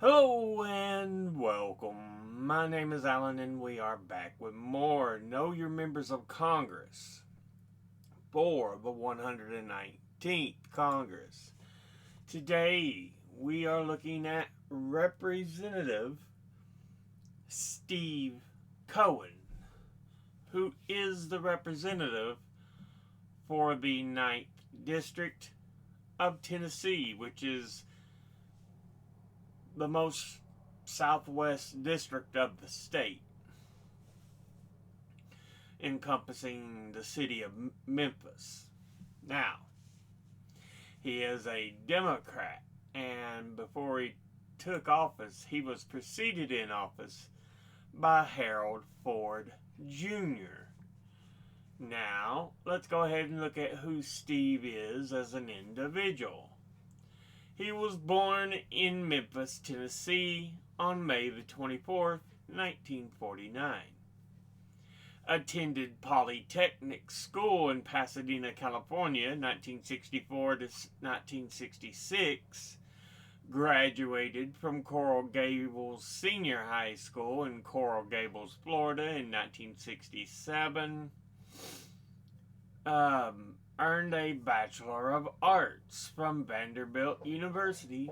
Hello and welcome. My name is Alan and we are back with more Know Your Members of Congress for the 119th Congress. Today we are looking at Representative Steve Cohen, who is the representative for the 9th District of Tennessee, which is the most southwest district of the state, encompassing the city of Memphis. Now, he is a Democrat, and before he took office, he was preceded in office by Harold Ford Jr. Now, let's go ahead and look at who Steve is as an individual. He was born in Memphis, Tennessee on May the 24th, 1949. Attended Polytechnic School in Pasadena, California, 1964 to 1966. Graduated from Coral Gables Senior High School in Coral Gables, Florida in 1967. Earned a Bachelor of Arts from Vanderbilt University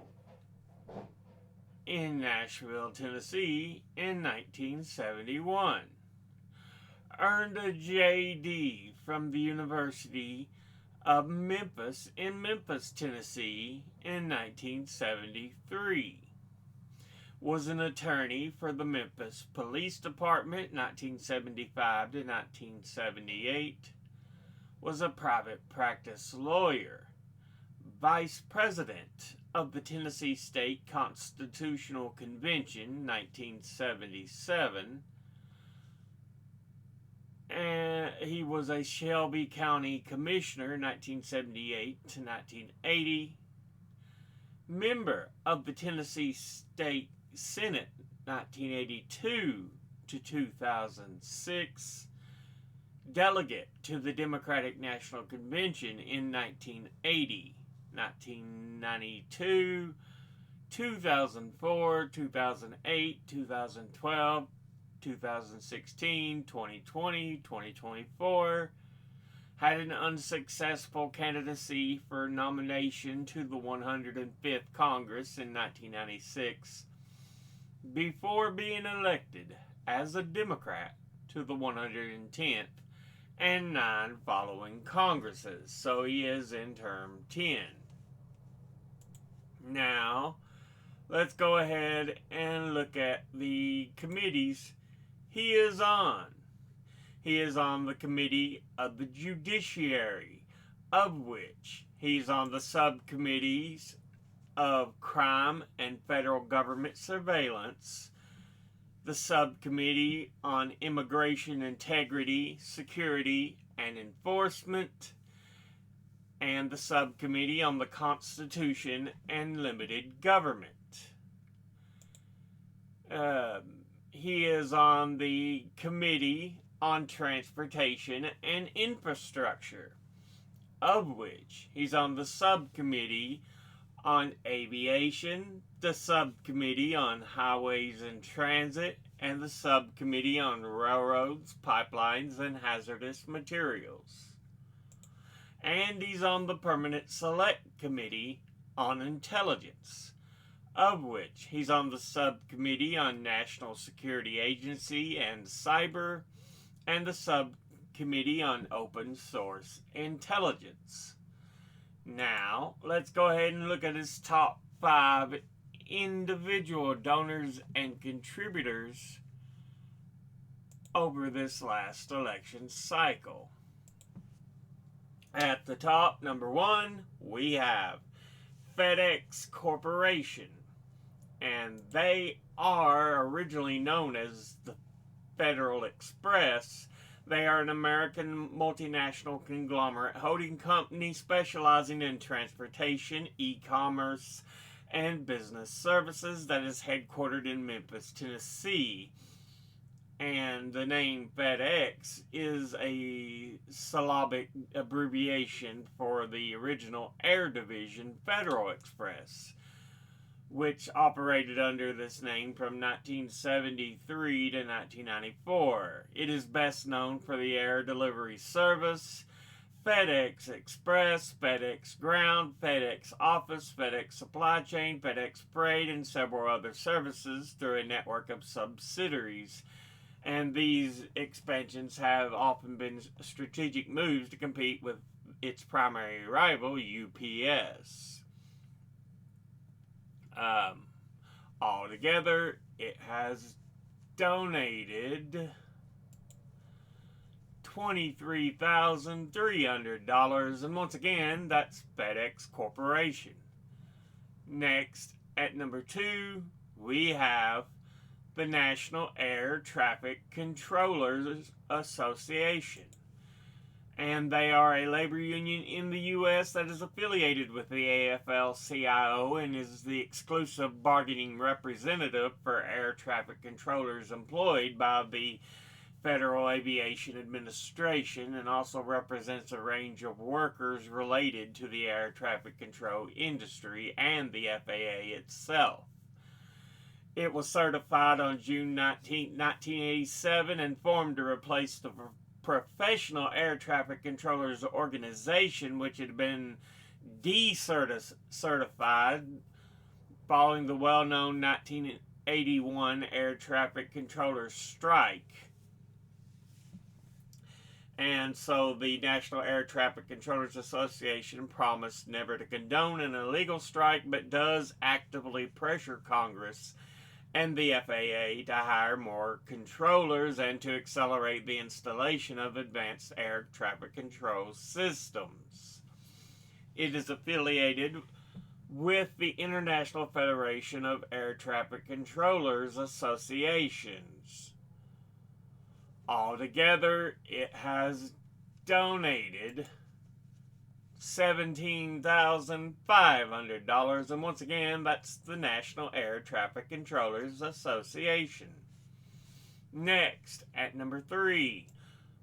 in Nashville, Tennessee in 1971. Earned a JD from the University of Memphis in Memphis, Tennessee in 1973. Was an attorney for the Memphis Police Department 1975 to 1978. Was a private practice lawyer, vice president of the Tennessee State Constitutional Convention 1977, and he was a Shelby County Commissioner 1978 to 1980, member of the Tennessee State Senate 1982 to 2006, delegate to the Democratic National Convention in 1980, 1992, 2004, 2008, 2012, 2016, 2020, 2024. Had an unsuccessful candidacy for nomination to the 105th Congress in 1996 before being elected as a Democrat to the 110th and 9 following Congresses, so he is in term 10. Now, let's go ahead and look at the committees he is on. He is on the Committee of the Judiciary, of which he's on the subcommittees of Crime and Federal Government Surveillance, the Subcommittee on Immigration Integrity, Security, and Enforcement, and the Subcommittee on the Constitution and Limited Government. He is on the Committee on Transportation and Infrastructure, of which he's on the Subcommittee on Aviation, the Subcommittee on Highways and Transit, and the Subcommittee on Railroads, Pipelines, and Hazardous Materials. And he's on the Permanent Select Committee on Intelligence, of which he's on the Subcommittee on National Security Agency and Cyber, and the Subcommittee on Open Source Intelligence. Now, let's go ahead and look at his top 5 individual donors and contributors over this last election cycle. At the top, number 1, we have FedEx Corporation, and they are originally known as the Federal Express. They are an American multinational conglomerate holding company specializing in transportation, e-commerce, and business services that is headquartered in Memphis, Tennessee. And the name FedEx is a syllabic abbreviation for the original Air Division Federal Express, which operated under this name from 1973 to 1994. It is best known for the air delivery service, FedEx Express, FedEx Ground, FedEx Office, FedEx Supply Chain, FedEx Freight, and several other services through a network of subsidiaries. And these expansions have often been strategic moves to compete with its primary rival, UPS. Altogether, it has donated $23,300, and once again, that's FedEx Corporation. Next, at number 2, we have the National Air Traffic Controllers Association. And they are a labor union in the U.S. that is affiliated with the AFL-CIO and is the exclusive bargaining representative for air traffic controllers employed by the Federal Aviation Administration, and also represents a range of workers related to the air traffic control industry and the FAA itself. It was certified on June 19, 1987 and formed to replace the Professional Air Traffic Controllers Organization, which had been decertified following the well-known 1981 air traffic controllers strike. And so the National Air Traffic Controllers Association promised never to condone an illegal strike, but does actively pressure Congress and the FAA to hire more controllers and to accelerate the installation of advanced air traffic control systems. It is affiliated with the International Federation of Air Traffic Controllers Associations. Altogether, it has donated $17,500, and once again, that's the National Air Traffic Controllers Association. Next, at number 3,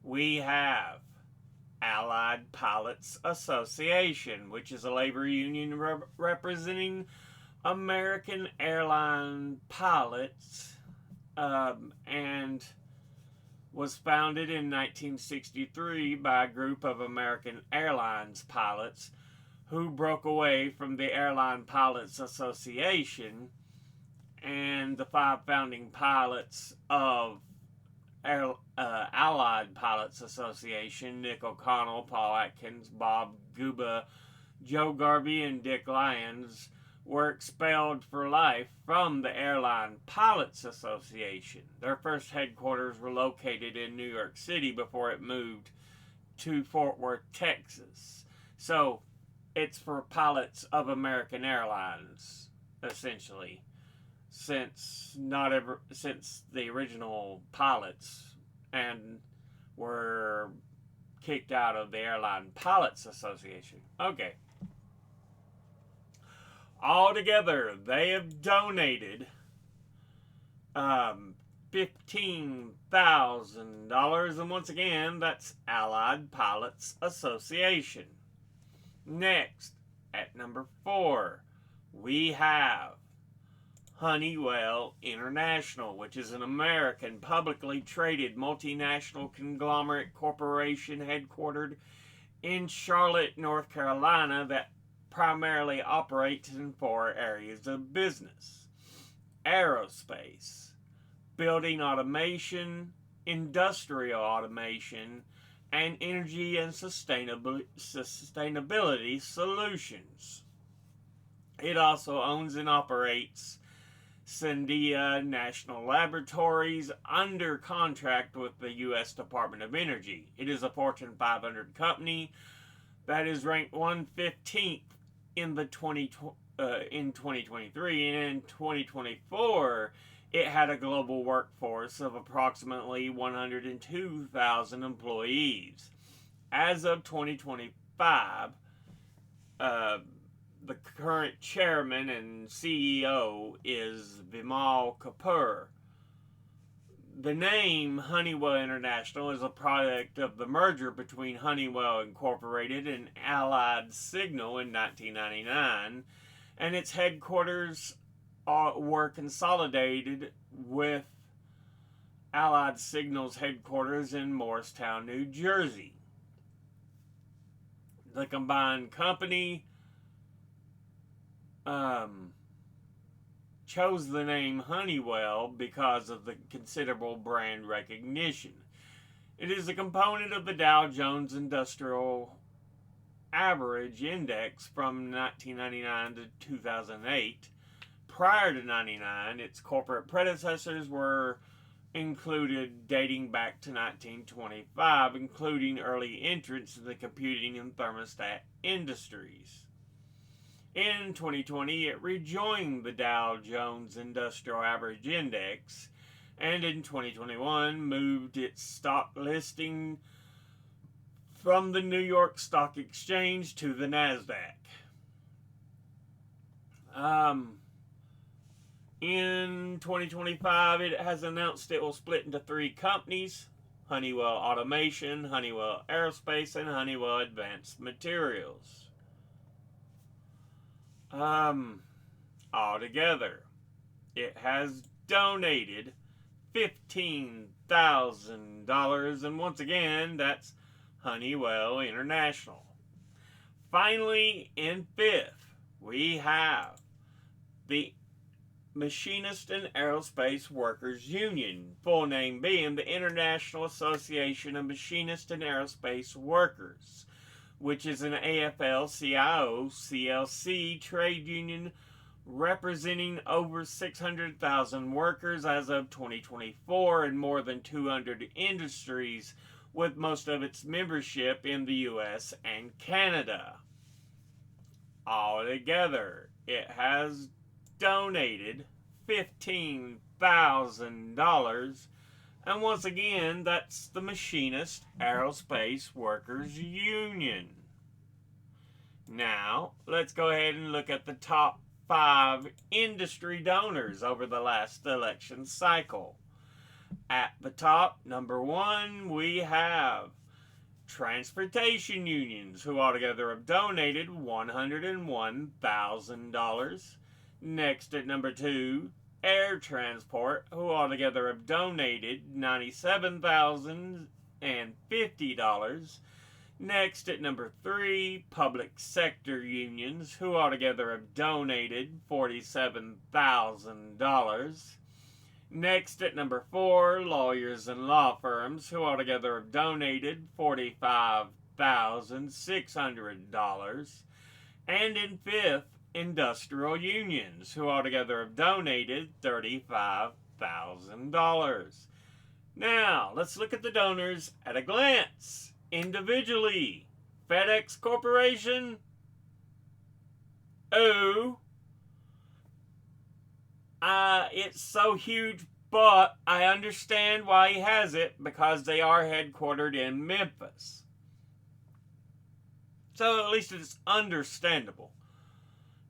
we have Allied Pilots Association, which is a labor union representing American airline pilots, and was founded in 1963 by a group of American Airlines pilots who broke away from the Airline Pilots Association, and the 5 founding pilots of Allied Pilots Association, Nick O'Connell, Paul Atkins, Bob Guba, Joe Garvey, and Dick Lyons, were expelled for life from the Airline Pilots Association. Their first headquarters were located in New York City before it moved to Fort Worth, Texas. So it's for pilots of American Airlines, essentially, since the original pilots and were kicked out of the Airline Pilots Association. Okay. Altogether, they have donated $15,000, and once again, that's Allied Pilots Association. Next, at number 4, we have Honeywell International, which is an American publicly traded multinational conglomerate corporation headquartered in Charlotte, North Carolina, that primarily operates in 4 areas of business: aerospace, building automation, industrial automation, and energy and sustainability solutions. It also owns and operates Sandia National Laboratories under contract with the U.S. Department of Energy. It is a Fortune 500 company that is ranked 115th in 2023, and in 2024 it had a global workforce of approximately 102,000 employees. As of 2025, the current chairman and CEO is Vimal Kapur. The name Honeywell International is a product of the merger between Honeywell Incorporated and Allied Signal in 1999, and its headquarters were consolidated with Allied Signal's headquarters in Morristown, New Jersey. The combined company chose the name Honeywell because of the considerable brand recognition. It is a component of the Dow Jones Industrial Average Index from 1999 to 2008. Prior to 99, its corporate predecessors were included dating back to 1925, including early entrants in the computing and thermostat industries. In 2020, it rejoined the Dow Jones Industrial Average Index, and in 2021 moved its stock listing from the New York Stock Exchange to the NASDAQ. In 2025, it has announced it will split into 3 companies: Honeywell Automation, Honeywell Aerospace, and Honeywell Advanced Materials. Altogether, it has donated $15,000, and once again, that's Honeywell International. Finally, in 5th, we have the Machinist and Aerospace Workers Union, full name being the International Association of Machinist and Aerospace Workers, which is an AFL-CIO CLC trade union representing over 600,000 workers as of 2024 in more than 200 industries, with most of its membership in the US and Canada. Altogether, it has donated $15,000, and once again, that's the Machinist Aerospace Workers Union. Now, let's go ahead and look at the top 5 industry donors over the last election cycle. At the top, number 1, we have transportation unions, who altogether have donated $101,000. Next at number 2, air transport, who altogether have donated $97,050. Next at number 3, public sector unions, who altogether have donated $47,000. Next at number 4, lawyers and law firms, who altogether have donated $45,600. And in 5th, industrial unions, who altogether have donated $35,000. Now, let's look at the donors at a glance. Individually, FedEx Corporation, it's so huge, but I understand why he has it, because they are headquartered in Memphis. So at least it's understandable.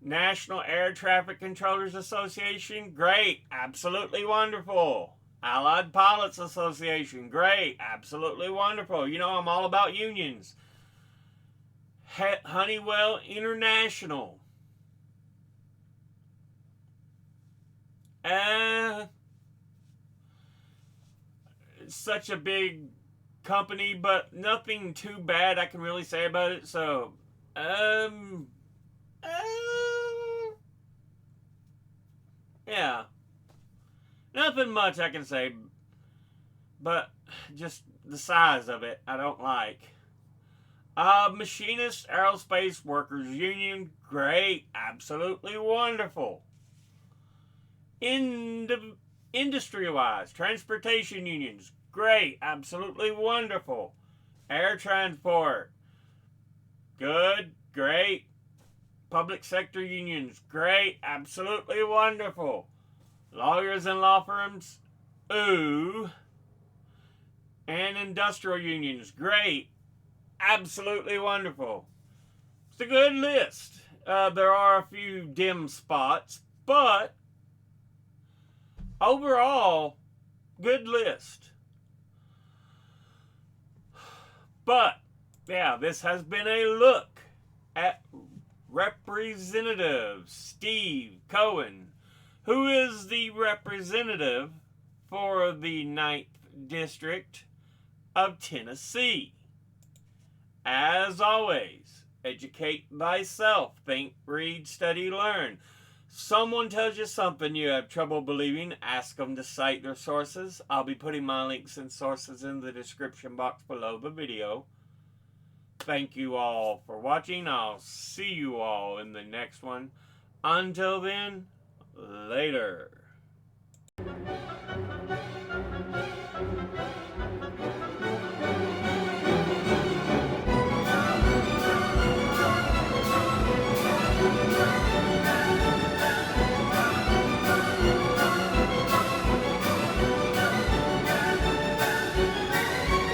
National Air Traffic Controllers Association, great, absolutely wonderful. Allied Pilots Association, great, absolutely wonderful. You know, I'm all about unions. Honeywell International. Such a big company, but nothing too bad I can really say about it. So, yeah. Nothing much I can say, but just the size of it I don't like. Machinist Aerospace Workers Union, great, absolutely wonderful. Industry-wise, transportation unions, great, absolutely wonderful. Air transport, good, great. Public sector unions, great, absolutely wonderful. Lawyers and law firms, and industrial unions, great, absolutely wonderful. It's a good list. There are a few dim spots, but overall, good list. But, yeah, this has been a look at Representative Steve Cohen, who is the representative for the 9th District of Tennessee. As always, educate thyself. Think, read, study, learn. Someone tells you something you have trouble believing, ask them to cite their sources. I'll be putting my links and sources in the description box below the video. Thank you all for watching. I'll see you all in the next one. Until then, later.